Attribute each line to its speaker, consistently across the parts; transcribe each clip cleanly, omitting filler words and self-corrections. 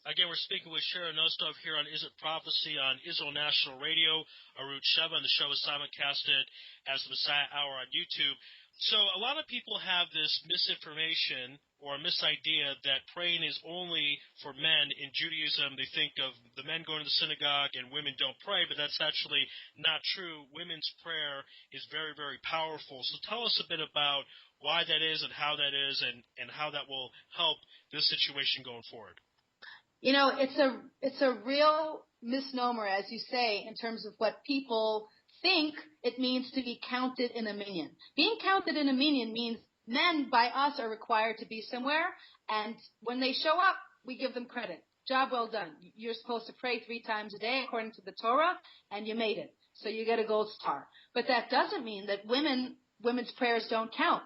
Speaker 1: Again, we're speaking with Shira Nussdorf here on Is It Prophecy on Israel National Radio, Arut Sheva, and the show is simulcasted as the Messiah Hour on YouTube. So a lot of people have this misinformation or misidea that praying is only for men. In Judaism, they think of the men going to the synagogue and women don't pray, but that's actually not true. Women's prayer is very, very powerful. So tell us a bit about why that is and how that is and how that will help this situation going forward.
Speaker 2: You know, it's a real misnomer, as you say, in terms of what people think it means to be counted in a minyan. Being counted in a minyan means men by us are required to be somewhere, and when they show up, we give them credit. Job well done. You're supposed to pray 3 times a day according to the Torah, and you made it. So you get a gold star. But that doesn't mean that women's prayers don't count.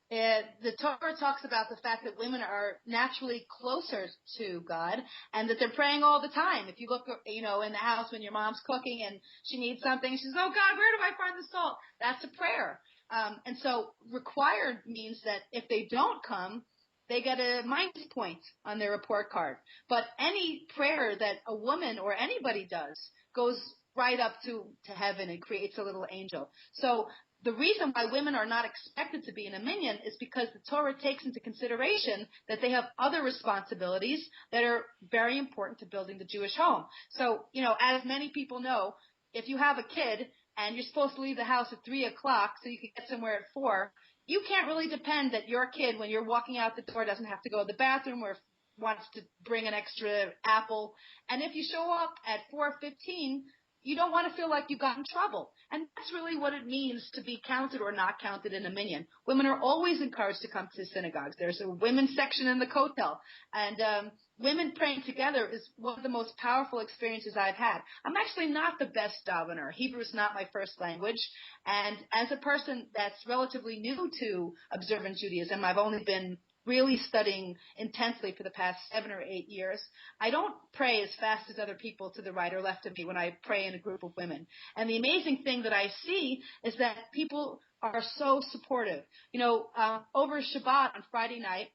Speaker 2: The Torah talks about the fact that women are naturally closer to God and that they're praying all the time. If you look, in the house when your mom's cooking and she needs something, she says, "Oh God, where do I find the salt?" That's a prayer. And so required means that if they don't come, they get a minus point on their report card. But any prayer that a woman or anybody does goes right up to heaven and creates a little angel. So the reason why women are not expected to be in a minyan is because the Torah takes into consideration that they have other responsibilities that are very important to building the Jewish home. So, as many people know, if you have a kid and you're supposed to leave the house at 3 o'clock so you can get somewhere at 4, you can't really depend that your kid, when you're walking out the door, doesn't have to go to the bathroom or wants to bring an extra apple. And if you show up at 4:15, you don't want to feel like you got in trouble. And that's really what it means to be counted or not counted in a minyan. Women are always encouraged to come to synagogues. There's a women's section in the kotel. And women praying together is one of the most powerful experiences I've had. I'm actually not the best davener. Hebrew is not my first language. And as a person that's relatively new to observant Judaism, I've only been really studying intensely for the past 7 or 8 years. I don't pray as fast as other people to the right or left of me when I pray in a group of women. And the amazing thing that I see is that people are so supportive. Over Shabbat on Friday night,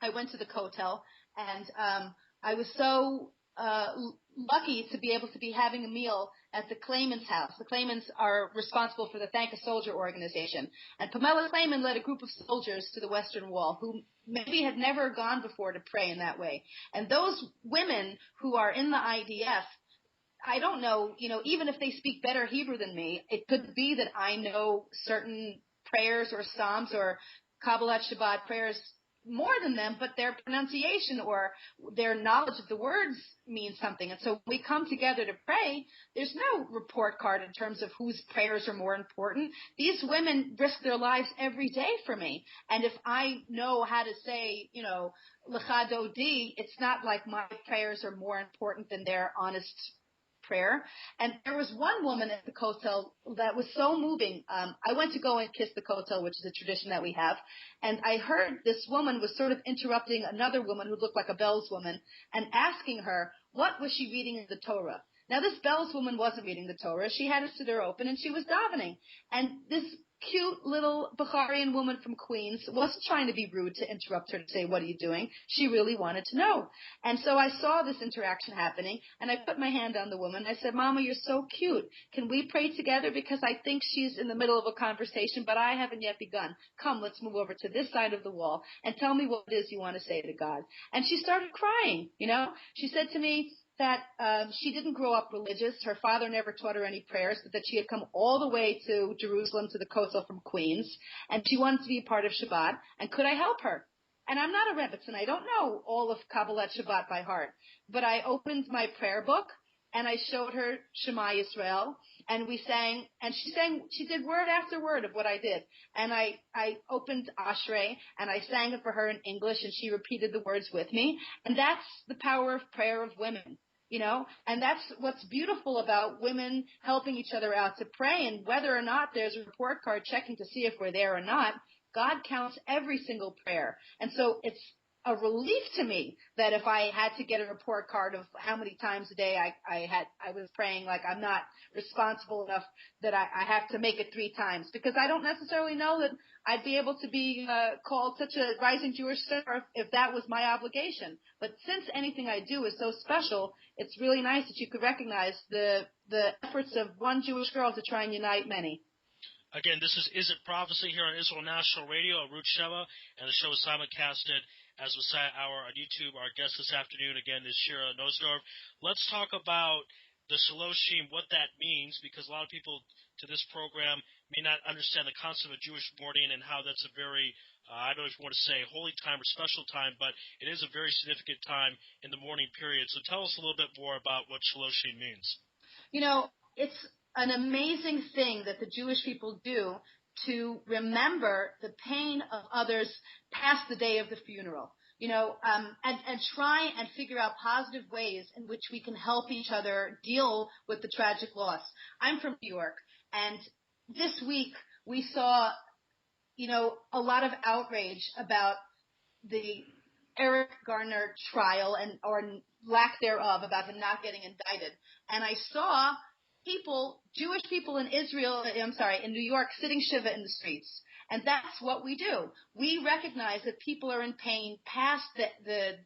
Speaker 2: I went to the kotel, and I was so lucky to be able to be having a meal at the Claimant's house. The Claimants are responsible for the Thank a Soldier organization. And Pamela Claimant led a group of soldiers to the Western Wall who maybe had never gone before to pray in that way. And those women who are in the IDF, I don't know, even if they speak better Hebrew than me, it could be that I know certain prayers or psalms or Kabbalat Shabbat prayers more than them, but their pronunciation or their knowledge of the words means something. And so when we come together to pray, there's no report card in terms of whose prayers are more important. These women risk their lives every day for me. And if I know how to say, Lecha Dodi, it's not like my prayers are more important than their honest prayer. And there was one woman at the kotel that was so moving. I went to go and kiss the kotel, which is a tradition that we have. And I heard this woman was sort of interrupting another woman who looked like a Bells woman and asking her, what was she reading in the Torah? Now, this Bells woman wasn't reading the Torah. She had a siddur open and she was davening. And this cute little Bukharian woman from Queens wasn't trying to be rude to interrupt her to say, what are you doing? She really wanted to know. And so I saw this interaction happening, and I put my hand on the woman. I said, Mama, you're so cute. Can we pray together? Because I think she's in the middle of a conversation, but I haven't yet begun. Come, let's move over to this side of the wall and tell me what it is you want to say to God. And she started crying, She said to me that she didn't grow up religious. Her father never taught her any prayers, but that she had come all the way to Jerusalem, to the Kotel from Queens, and she wanted to be a part of Shabbat, and could I help her? And I'm not a Rebbetzin. I don't know all of Kabbalat Shabbat by heart, but I opened my prayer book, and I showed her Shema Yisrael, and we sang, and she did word after word of what I did. And I opened Ashrei, and I sang it for her in English, and she repeated the words with me. And that's the power of prayer of women. And that's what's beautiful about women helping each other out to pray. And whether or not there's a report card checking to see if we're there or not, God counts every single prayer. And so it's a relief to me that if I had to get a report card of how many times a day I was praying, like I'm not responsible enough that I have to make it 3 times, because I don't necessarily know that I'd be able to be called such a rising Jewish star if that was my obligation. But since anything I do is so special, it's really nice that you could recognize the efforts of one Jewish girl to try and unite many.
Speaker 1: Again, this is It Prophecy here on Israel National Radio, Arut Sheva, and the show is simulcasted as Messiah Hour on YouTube. Our guest this afternoon, again, is Shira Nussdorf. Let's talk about the Shaloshim, what that means, because a lot of people to this program may not understand the concept of Jewish mourning and how that's a very, I don't know if you want to say holy time or special time, but it is a very significant time in the mourning period. So tell us a little bit more about what Shaloshim means.
Speaker 2: You know, it's an amazing thing that the Jewish people do to remember the pain of others past the day of the funeral. You know, and try and figure out positive ways in which we can help each other deal with the tragic loss. I'm from New York, and this week we saw, you know, a lot of outrage about the Eric Garner trial and or lack thereof, about him not getting indicted. And I saw people, Jewish people in in New York, sitting shiva in the streets. And that's what we do. We recognize that people are in pain past the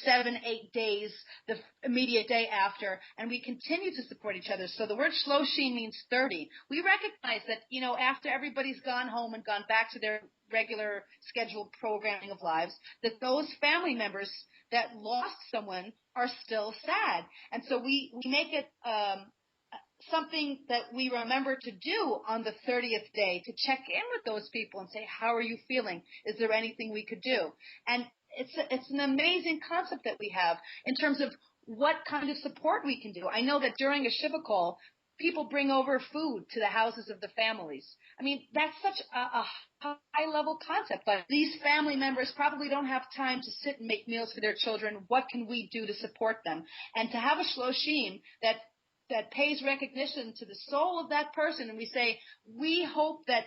Speaker 2: 7, 8 days, the immediate day after, and we continue to support each other. So the word shloshim means 30. We recognize that, you know, after everybody's gone home and gone back to their regular scheduled programming of lives, that those family members that lost someone are still sad. And so we make it something that we remember to do on the 30th day, to check in with those people and say, how are you feeling? Is there anything we could do? And it's an amazing concept that we have in terms of what kind of support we can do. I know that during a Shiva call, people bring over food to the houses of the families. I mean, that's such a high-level concept, but these family members probably don't have time to sit and make meals for their children. What can we do to support them? And to have a shloshim that pays recognition to the soul of that person, and we say, we hope that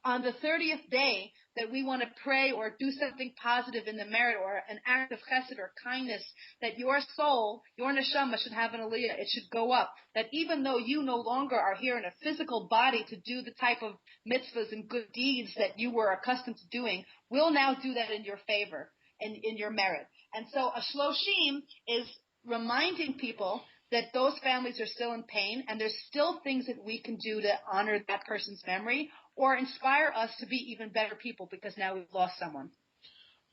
Speaker 2: on the 30th day that we want to pray or do something positive in the merit or an act of chesed or kindness, that your soul, your neshama should have an aliyah. It should go up. That even though you no longer are here in a physical body to do the type of mitzvahs and good deeds that you were accustomed to doing, we'll now do that in your favor and in your merit. And so a shloshim is reminding people that those families are still in pain and there's still things that we can do to honor that person's memory or inspire us to be even better people because now we've lost someone.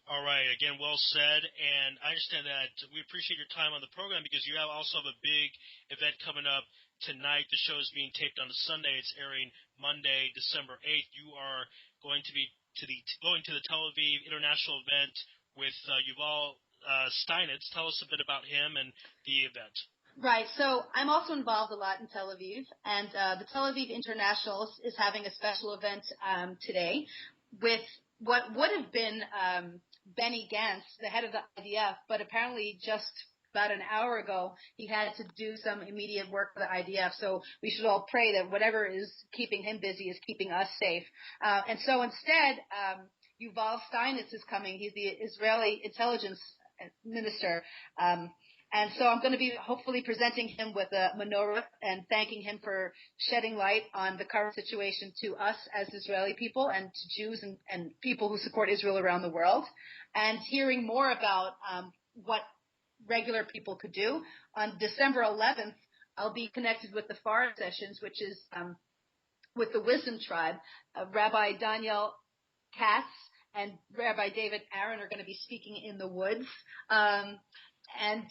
Speaker 1: All right. Again, well said. And I understand that we appreciate your time on the program because you also have a big event coming up tonight. The show is being taped on a Sunday. It's airing Monday, December 8th. You are going to be going to the Tel Aviv International event with Yuval Steinitz. Tell us a bit about him and the event.
Speaker 2: Right. So I'm also involved a lot in Tel Aviv, and the Tel Aviv International is having a special event today with what would have been Benny Gantz, the head of the IDF, but apparently just about an hour ago he had to do some immediate work for the IDF. So we should all pray that whatever is keeping him busy is keeping us safe. And so instead, Yuval Steinitz is coming. He's the Israeli intelligence minister. And so I'm going to be hopefully presenting him with a menorah and thanking him for shedding light on the current situation to us as Israeli people and to Jews and people who support Israel around the world, and hearing more about what regular people could do. On December 11th, I'll be connected with the Forest Sessions, which is with the Wisdom Tribe. Rabbi Daniel Katz and Rabbi David Aaron are going to be speaking in the woods. And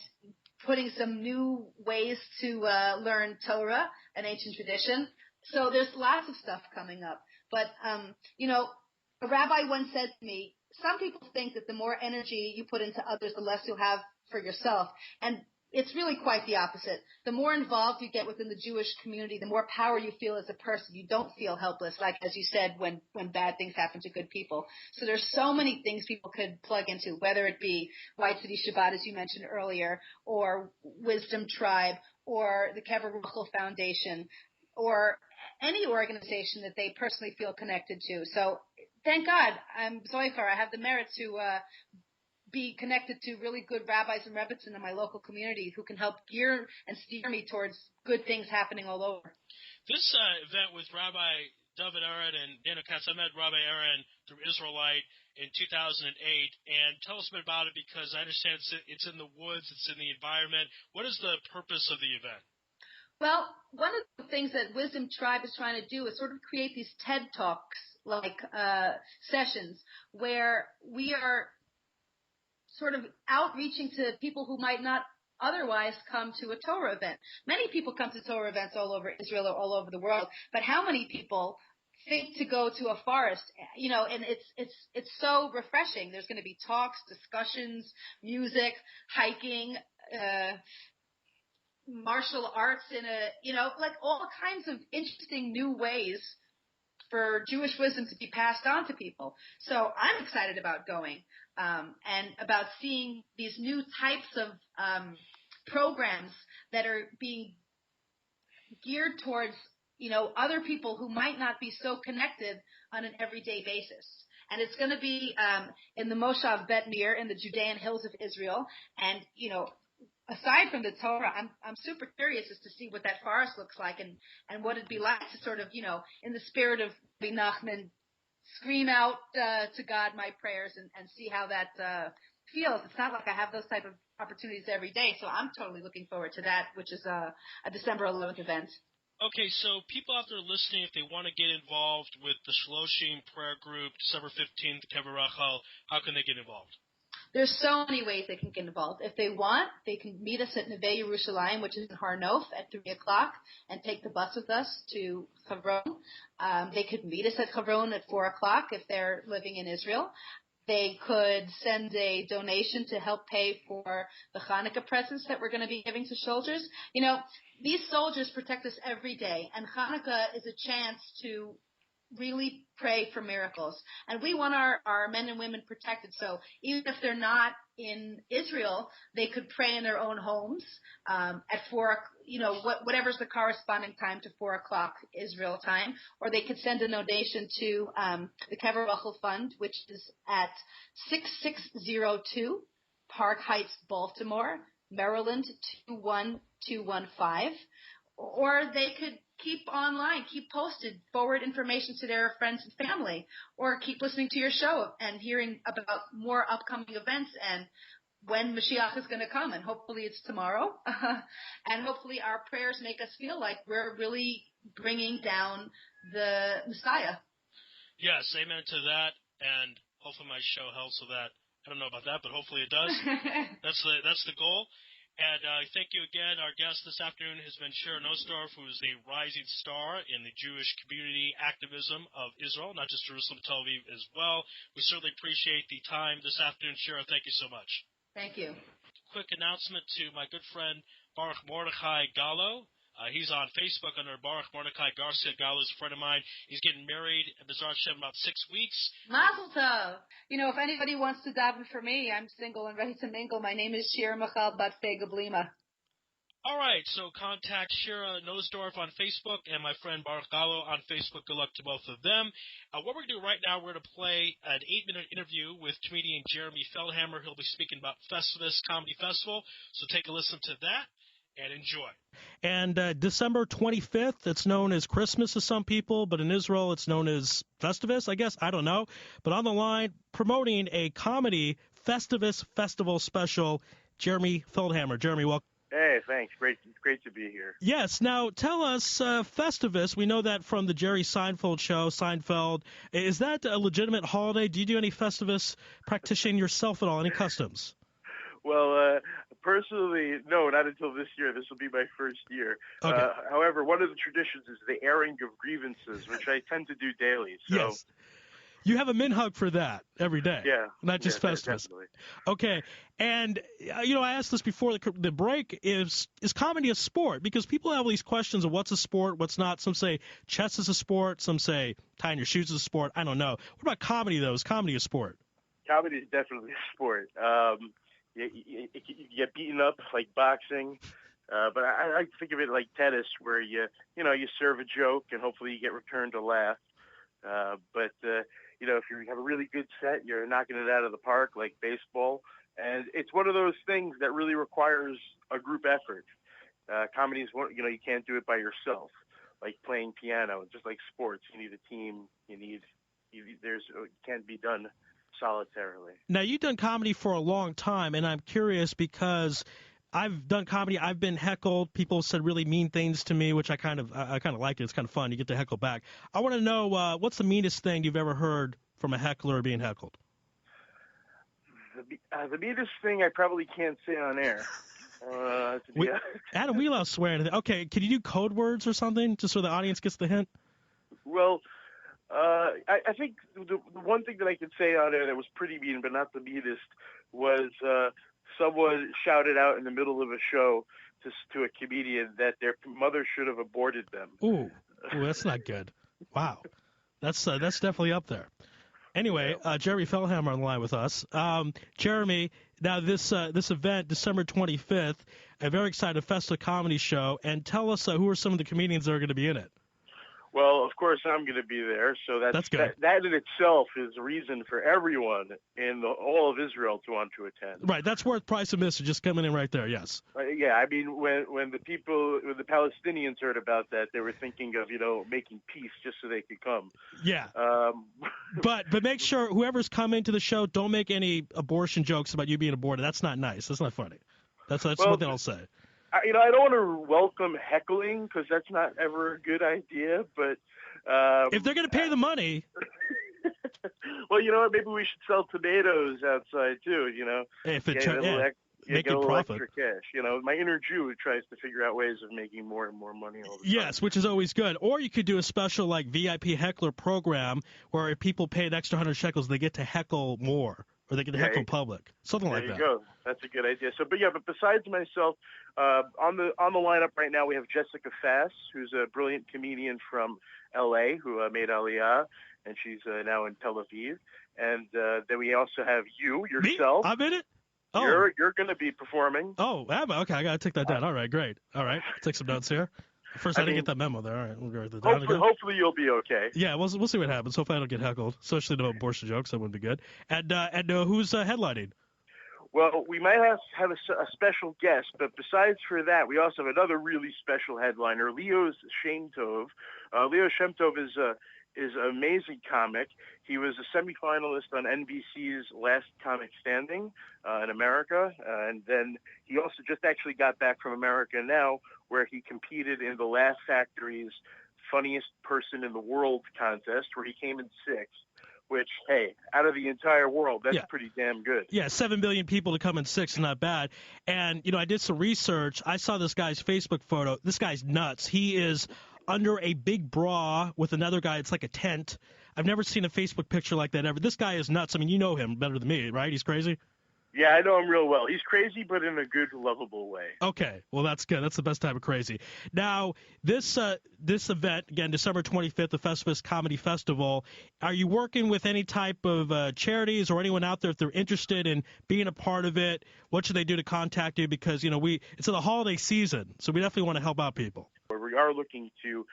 Speaker 2: putting some new ways to learn Torah, an ancient tradition. So there's lots of stuff coming up. But, a rabbi once said to me, some people think that the more energy you put into others, the less you'll have for yourself. And it's really quite the opposite. The more involved you get within the Jewish community, the more power you feel as a person. You don't feel helpless, like, as you said, when bad things happen to good people. So there's so many things people could plug into, whether it be White City Shabbat, as you mentioned earlier, or Wisdom Tribe, or the Kever Rachel Foundation, or any organization that they personally feel connected to. So thank God, I'm Zoifar. I have the merit to be connected to really good rabbis and rebbitzin in my local community who can help gear and steer me towards good things happening all over.
Speaker 1: This event with Rabbi David Aaron and Daniel Katz. I met Rabbi Aaron through Israelite in 2008. And tell us a bit about it, because I understand it's in the woods, it's in the environment. What is the purpose of the event?
Speaker 2: Well, one of the things that Wisdom Tribe is trying to do is sort of create these TED Talks, like sessions, where we are sort of outreaching to people who might not otherwise come to a Torah event. Many people come to Torah events all over Israel or all over the world, but how many people think to go to a forest? And it's so refreshing. There's going to be talks, discussions, music, hiking, martial arts like all kinds of interesting new ways for Jewish wisdom to be passed on to people. So I'm excited about going and about seeing these new types of programs that are being geared towards, other people who might not be so connected on an everyday basis. And it's going to be in the Moshav Bet Mir in the Judean hills of Israel. And, aside from the Torah, I'm super curious as to see what that forest looks like and what it'd be like to sort of, in the spirit of Rabbi Nachman, scream out to God my prayers and see how that feels. It's not like I have those type of opportunities every day, so I'm totally looking forward to that, which is a December 11th event.
Speaker 1: Okay, so people out there listening, if they want to get involved with the Shloshim prayer group, December 15th, Kever Rachel, how can they get involved?
Speaker 2: There's so many ways they can get involved. If they want, they can meet us at Neve Yerushalayim, which is in Har Nof, at 3 o'clock, and take the bus with us to Hebron. They could meet us at Hebron at 4 o'clock if they're living in Israel. They could send a donation to help pay for the Hanukkah presents that we're going to be giving to soldiers. These soldiers protect us every day, and Hanukkah is a chance to really pray for miracles. And we want our men and women protected. So even if they're not in Israel, they could pray in their own homes at 4, whatever's the corresponding time to 4 o'clock Israel time. Or they could send a donation to the Kever Rachel Fund, which is at 6602 Park Heights, Baltimore, Maryland 21215. Or they could keep online, keep posted, forward information to their friends and family, or keep listening to your show and hearing about more upcoming events and when Mashiach is going to come. And hopefully it's tomorrow. And hopefully our prayers make us feel like we're really bringing down the Messiah.
Speaker 1: Yes, amen to that. And hopefully my show helps with that. I don't know about that, but hopefully it does. That's the goal. And thank you again. Our guest this afternoon has been Shira Nussdorf, who is the rising star in the Jewish community activism of Israel, not just Jerusalem, Tel Aviv as well. We certainly appreciate the time this afternoon. Shira, thank you so much.
Speaker 2: Thank you.
Speaker 1: Quick announcement to my good friend Baruch Mordechai Gallo. He's on Facebook under Baruch Mordechai Garcia. Gallo is a friend of mine. He's getting married at B'ezrat Hashem in about 6 weeks.
Speaker 2: Mazel tov. If anybody wants to daven for me, I'm single and ready to mingle. My name is Shira Michal Bat Fegablima.
Speaker 1: All right, so contact Shira Nussdorf on Facebook and my friend Baruch Gallo on Facebook. Good luck to both of them. What we're going to do right now, we're going to play an 8-minute interview with comedian Jeremy Feldhammer. He'll be speaking about Festivus Comedy Festival, so take a listen to that and enjoy. And December 25th, it's known as Christmas to some people, but in Israel it's known as Festivus, I guess. I don't know. But on the line, promoting a comedy Festivus Festival special, Jeremy Feldhammer. Jeremy, welcome.
Speaker 3: Hey, thanks. Great to be here.
Speaker 1: Yes. Now, tell us, Festivus, we know that from the Jerry Seinfeld show, Seinfeld. Is that a legitimate holiday? Do you do any Festivus practicing yourself at all, any customs?
Speaker 3: Well, personally, no, not until this year. This will be my first year.
Speaker 1: Okay.
Speaker 3: However, one of the traditions is the airing of grievances, which I tend to do daily. So.
Speaker 1: Yes. You have a minhag for that every day.
Speaker 3: Yeah.
Speaker 1: Not just Festivus.
Speaker 3: Definitely.
Speaker 1: Okay. And, I asked this before the break, is comedy a sport? Because people have all these questions of what's a sport, what's not. Some say chess is a sport. Some say tying your shoes is a sport. I don't know. What about comedy, though? Is comedy a sport?
Speaker 3: Comedy is definitely a sport. You get beaten up like boxing, but I think of it like tennis, where you serve a joke and hopefully you get returned a laugh. But if you have a really good set, you're knocking it out of the park, like baseball. And it's one of those things that really requires a group effort. Comedy is one, you can't do it by yourself. like playing piano. Just like sports, you need a team. It can't be done solitarily.
Speaker 1: Now, you've done comedy for a long time, and I'm curious because I've done comedy. I've been heckled. People said really mean things to me, which I kind of like it. It's kind of fun. You get to heckle back. I want to know what's the meanest thing you've ever heard from a heckler being heckled?
Speaker 3: The meanest thing I probably can't say on air.
Speaker 1: Adam, we allow swearing. Okay, can you do code words or something just so the audience gets the hint?
Speaker 3: Well, I think the one thing that I could say on air that was pretty mean, but not the meanest, was someone shouted out in the middle of a show to a comedian that their mother should have aborted them.
Speaker 1: Ooh, that's not good. Wow, that's definitely up there. Anyway, Jeremy Fellhammer on the line with us. Jeremy, now this event, December 25th, a very exciting festive comedy show, and tell us who are some of the comedians that are going to be in it.
Speaker 3: Well, of course, I'm going to be there, so that's good. That in itself is a reason for everyone in all of Israel to want to attend.
Speaker 1: Right, that's worth price of admission, just coming in right there, yes.
Speaker 3: Yeah, I mean, when the Palestinians heard about that, they were thinking of, making peace just so they could come.
Speaker 1: Yeah. But make sure whoever's coming to the show, don't make any abortion jokes about you being aborted. That's not nice. That's not funny. That's one thing I'll say.
Speaker 3: I don't want to welcome heckling because that's not ever a good idea. But
Speaker 1: if they're going to pay the money,
Speaker 3: well, you know what? Maybe we should sell tomatoes outside too.
Speaker 1: If
Speaker 3: get a little
Speaker 1: profit.
Speaker 3: Extra cash. My inner Jew tries to figure out ways of making more and more money all the time.
Speaker 1: Yes, which is always good. Or you could do a special VIP heckler program where if people pay an extra 100 shekels, they get to heckle more. Or they get to heckle public, something like that.
Speaker 3: There you go. That's a good idea. So, but besides myself, on the lineup right now we have Jessica Fass, who's a brilliant comedian from L.A. who made Aliyah, and she's now in Tel Aviv. And then we also have yourself.
Speaker 1: Me? I'm in it. Oh,
Speaker 3: you're going to be performing.
Speaker 1: Oh, okay. I got to take that down. All right, great. All right, take some notes here. First, I didn't get that memo there. All right, we'll write that down again.
Speaker 3: Hopefully you'll be okay.
Speaker 1: Yeah, we'll see what happens. Hopefully I don't get heckled, especially no abortion jokes. That wouldn't be good. And who's headlining?
Speaker 3: Well, we might have a special guest, but besides for that, we also have another really special headliner, Leo Shem Tov. Leo Shem Tov is an amazing comic. He was a semifinalist on NBC's Last Comic Standing in America, and then he also just actually got back from America now, where he competed in the Laugh Factory's Funniest Person in the World contest, where he came in 6th. Which, hey, out of the entire world, that's pretty damn good.
Speaker 1: Yeah, 7 billion people to come in 6th is not bad. And, I did some research. I saw this guy's Facebook photo. This guy's nuts. He is under a big bra with another guy. It's like a tent. I've never seen a Facebook picture like that ever. This guy is nuts. I mean, you know him better than me, right? He's crazy?
Speaker 3: Yeah, I know him real well. He's crazy, but in a good, lovable way.
Speaker 1: Okay, well, that's good. That's the best type of crazy. Now, this event, again, December 25th, the Festivus Comedy Festival, are you working with any type of charities or anyone out there if they're interested in being a part of it? What should they do to contact you? Because, it's in the holiday season, so we definitely want to help out people.
Speaker 3: We are looking to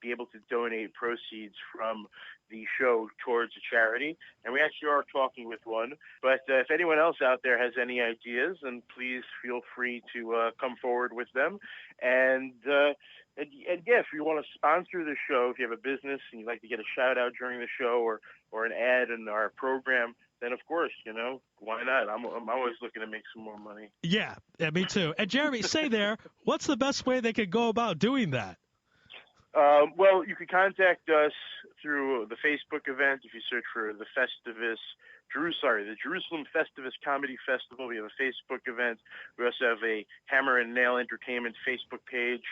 Speaker 3: be able to donate proceeds from the show towards a charity, and we actually are talking with one. But if anyone else out there has any ideas, then please feel free to come forward with them. And if you want to sponsor the show, if you have a business and you'd like to get a shout out during the show or an ad in our program, then of course, why not? I'm always looking to make some more money.
Speaker 1: Yeah, me too. And Jeremy, say there, what's the best way they could go about doing that?
Speaker 3: Well, you can contact us through the Facebook event. If you search for the Jerusalem Festivus Comedy Festival, we have a Facebook event. We also have a Hammer and Nail Entertainment Facebook page.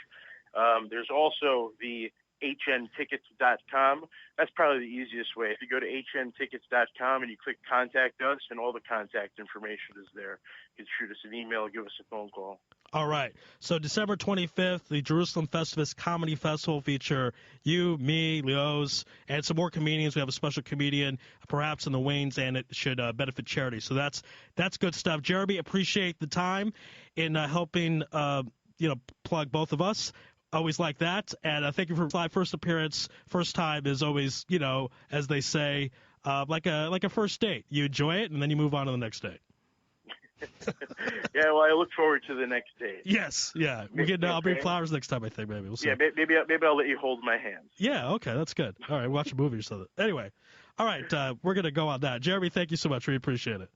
Speaker 3: There's also the hntickets.com. That's probably the easiest way. If you go to hntickets.com and you click Contact Us, and all the contact information is there. You can shoot us an email, give us a phone call.
Speaker 1: All right. So December 25th, the Jerusalem Festivus Comedy Festival feature you, me, Leo's, and some more comedians. We have a special comedian, perhaps in the wings, and it should benefit charity. So that's good stuff. Jeremy, appreciate the time in helping plug both of us. Always like that. And thank you for my first appearance. First time is always, as they say, like a first date. You enjoy it, and then you move on to the next date.
Speaker 3: Yeah, well, I look forward to the next date.
Speaker 4: Yes, yeah. I'll bring flowers next time, I think, maybe. We'll see.
Speaker 3: Yeah, maybe I'll let you hold my hands.
Speaker 4: Yeah, okay, that's good. All right, watch a movie or something. Anyway, all right, we're going to go on that. Jeremy, thank you so much. We appreciate it.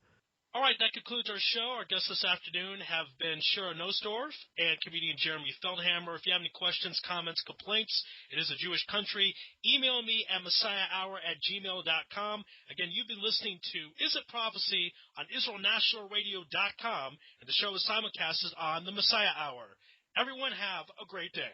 Speaker 1: All right, that concludes our show. Our guests this afternoon have been Shira Nussdorf and comedian Jeremy Feldhammer. If you have any questions, comments, complaints, it is a Jewish country. Email me at messiahhour@gmail.com. Again, you've been listening to Is It Prophecy on IsraelNationalRadio.com, and the show is simulcasted on the Messiah Hour. Everyone have a great day.